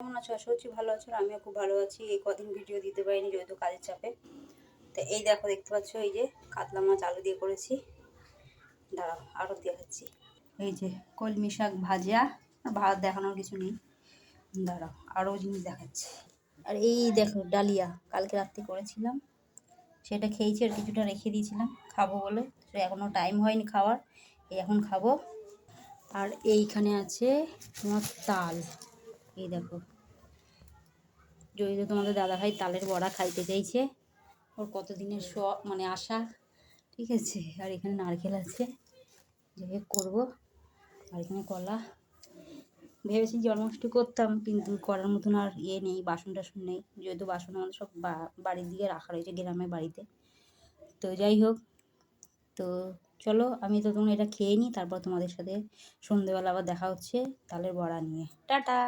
কেমন আছো? আশা করছি ভালো আছো। আমিও খুব ভালো আছি। এই কদিন ভিডিও দিতে পারিনি যেহেতু কাজের চাপে। তো এই দেখো, দেখতে পাচ্ছ এই যে কাতলা মাছ আলু দিয়ে করেছি। দাঁড়াও আরও দেখাচ্ছি। এই যে কলমি শাক ভাজা, ভাত দেখানোর কিছু নেই। দাঁড়াও আরও জিনিস দেখাচ্ছি। আর এই দেখো ডালিয়া, কালকে রাত্রে করেছিলাম, সেটা খেয়েছি আর কিছুটা রেখে দিয়েছিলাম খাবো বলে। তো এখনও টাইম হয়নি খাওয়ার, এখন খাবো। আর এইখানে আছে তোমার তাল, এই দেখো। যদি তোমাদের দাদাভাই তালের বড়া খাইতে চাইছে, ওর কতদিনের মানে আশা, ঠিক আছে। আর এখানে নারকেল আছে, যাই করবো। আর এখানে কলা। ভেবেছি জন্মাষ্টমী করতাম, কিন্তু করার মতন আর নেই, বাসন টাসন নেই, যেহেতু বাসন আমাদের সব বাড়ির দিকে রাখা রয়েছে, গ্রামের বাড়িতে। তো যাই হোক, তো চলো আমি তো তোমার এটা খেয়ে নিই, তারপর তোমাদের সাথে সন্ধেবেলা আবার দেখা হচ্ছে তালের বড়া নিয়ে। টাটা।